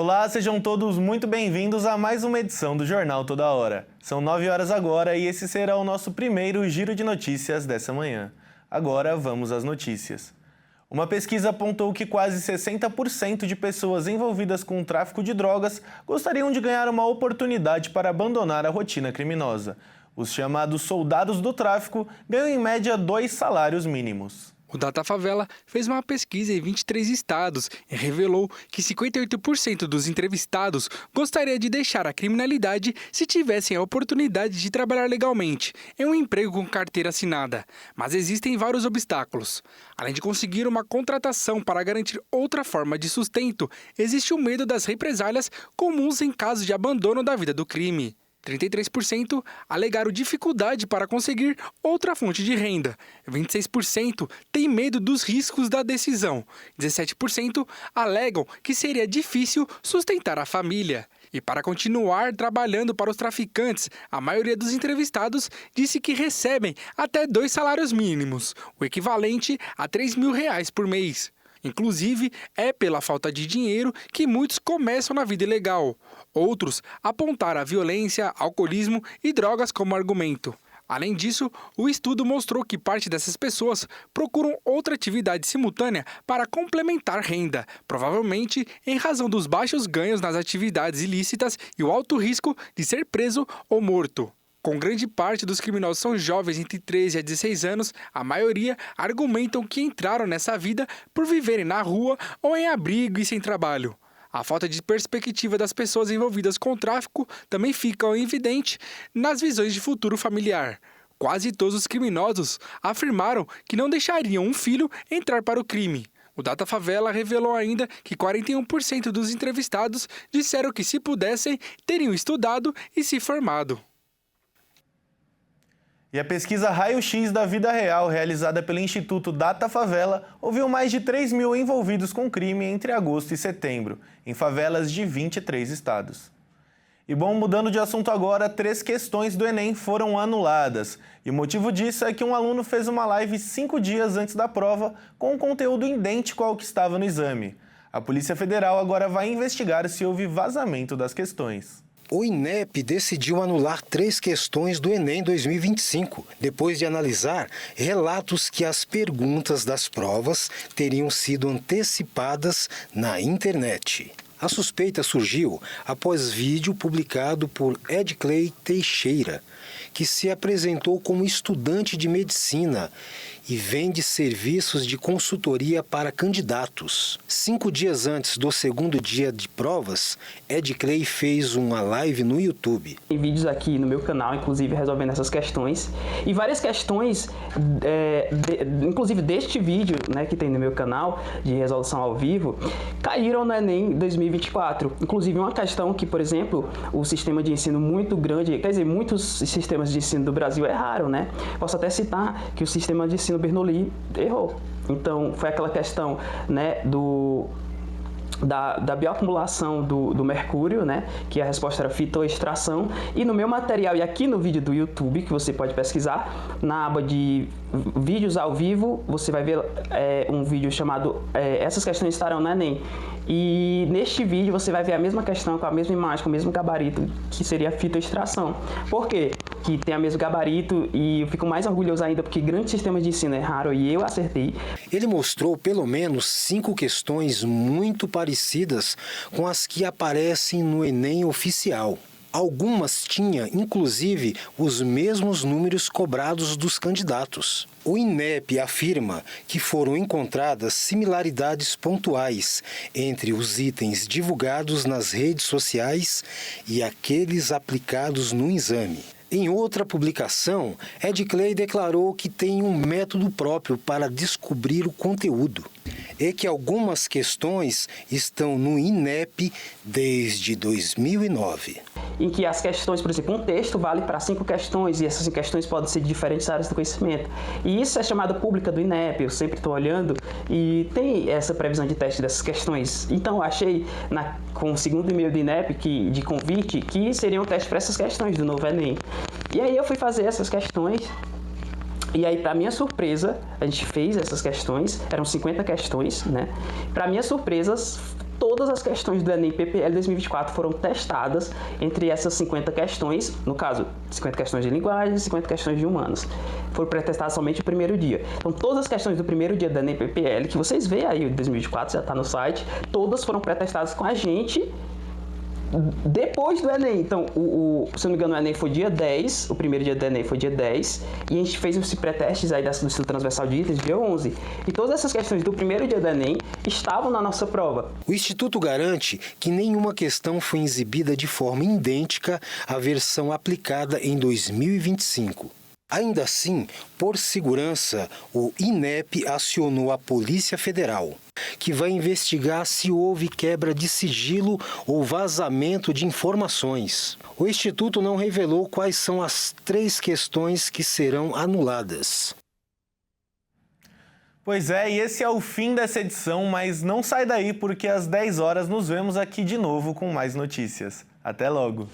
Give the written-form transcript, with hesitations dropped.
Olá, sejam todos muito bem-vindos a mais uma edição do Jornal Toda Hora. São 9 horas agora e esse será o nosso primeiro giro de notícias dessa manhã. Agora vamos às notícias. Uma pesquisa apontou que quase 60% de pessoas envolvidas com o tráfico de drogas gostariam de ganhar uma oportunidade para abandonar a rotina criminosa. Os chamados soldados do tráfico ganham em média 2 salários mínimos. O Datafavela fez uma pesquisa em 23 estados e revelou que 58% dos entrevistados gostaria de deixar a criminalidade se tivessem a oportunidade de trabalhar legalmente em um emprego com carteira assinada. Mas existem vários obstáculos. Além de conseguir uma contratação para garantir outra forma de sustento, existe o medo das represálias comuns em caso de abandono da vida do crime. 33% alegaram dificuldade para conseguir outra fonte de renda. 26% têm medo dos riscos da decisão. 17% alegam que seria difícil sustentar a família. E para continuar trabalhando para os traficantes, a maioria dos entrevistados disse que recebem até 2 salários mínimos, o equivalente a R$3.000 por mês. Inclusive, é pela falta de dinheiro que muitos começam na vida ilegal. Outros apontaram a violência, alcoolismo e drogas como argumento. Além disso, o estudo mostrou que parte dessas pessoas procuram outra atividade simultânea para complementar renda, provavelmente em razão dos baixos ganhos nas atividades ilícitas e o alto risco de ser preso ou morto. Com grande parte dos criminosos são jovens entre 13 a 16 anos, a maioria argumentam que entraram nessa vida por viverem na rua ou em abrigo e sem trabalho. A falta de perspectiva das pessoas envolvidas com o tráfico também fica evidente nas visões de futuro familiar. Quase todos os criminosos afirmaram que não deixariam um filho entrar para o crime. O Datafavela revelou ainda que 41% dos entrevistados disseram que, se pudessem, teriam estudado e se formado. E a pesquisa Raio-X da Vida Real, realizada pelo Instituto Datafavela, ouviu mais de 3 mil envolvidos com crime entre agosto e setembro, em favelas de 23 estados. E bom, mudando de assunto agora, 3 questões do Enem foram anuladas. E o motivo disso é que um aluno fez uma live 5 dias antes da prova com um conteúdo idêntico ao que estava no exame. A Polícia Federal agora vai investigar se houve vazamento das questões. O INEP decidiu anular 3 questões do Enem 2025, depois de analisar relatos que as perguntas das provas teriam sido antecipadas na internet. A suspeita surgiu após vídeo publicado por Edclay Teixeira, que se apresentou como estudante de medicina e vende serviços de consultoria para candidatos. 5 dias antes do segundo dia de provas, Edclay fez uma live no YouTube. Tem vídeos aqui no meu canal, inclusive, resolvendo essas questões. E várias questões, inclusive deste vídeo, né, que tem no meu canal, de resolução ao vivo, caíram no Enem 2024. Inclusive uma questão que, por exemplo, o sistema de ensino muito grande, quer dizer, muitos sistemas de ensino do Brasil erraram, né? Posso até citar que o sistema de ensino Bernoulli errou. Então, foi aquela questão, né, da bioacumulação do mercúrio, né, que a resposta era fitoextração. E no meu material e aqui no vídeo do YouTube, que você pode pesquisar, na aba de vídeos ao vivo, você vai ver um vídeo chamado Essas questões estarão no Enem. E neste vídeo você vai ver a mesma questão com a mesma imagem, com o mesmo gabarito, que seria a fitoextração. Por quê? Que tem o mesmo gabarito, e eu fico mais orgulhoso ainda porque grandes sistemas de ensino erraram e eu acertei. Ele mostrou pelo menos 5 questões muito parecidas com as que aparecem no Enem oficial. Algumas tinham, inclusive, os mesmos números cobrados dos candidatos. O INEP afirma que foram encontradas similaridades pontuais entre os itens divulgados nas redes sociais e aqueles aplicados no exame. Em outra publicação, Edclay declarou que tem um método próprio para descobrir o conteúdo e que algumas questões estão no INEP desde 2009. Em que as questões, por exemplo, um texto vale para 5 questões e essas 5 questões podem ser de diferentes áreas do conhecimento. E isso é chamada pública do INEP, eu sempre estou olhando e tem essa previsão de teste dessas questões. Então eu achei, com o segundo e-mail do INEP, de convite, que seria um teste para essas questões do novo Enem. E aí eu fui fazer essas questões. E aí, para minha surpresa, a gente fez essas questões, eram 50 questões, né? Para minha surpresa, todas as questões do Enem PPL 2024 foram testadas entre essas 50 questões, no caso, 50 questões de linguagem e 50 questões de humanas. Foram pré-testadas somente no primeiro dia. Então, todas as questões do primeiro dia do Enem PPL, que vocês veem aí, o 2024 já está no site, todas foram pré-testadas com a gente depois do Enem. Então, se eu não me engano, o Enem foi dia 10, o primeiro dia do Enem foi dia 10, e a gente fez os pré-testes aí do ensino transversal de itens dia 11. E todas essas questões do primeiro dia do Enem estavam na nossa prova. O Instituto garante que nenhuma questão foi exibida de forma idêntica à versão aplicada em 2025. Ainda assim, por segurança, o INEP acionou a Polícia Federal, que vai investigar se houve quebra de sigilo ou vazamento de informações. O Instituto não revelou quais são as 3 questões que serão anuladas. Pois é, e esse é o fim dessa edição, mas não sai daí porque às 10 horas nos vemos aqui de novo com mais notícias. Até logo!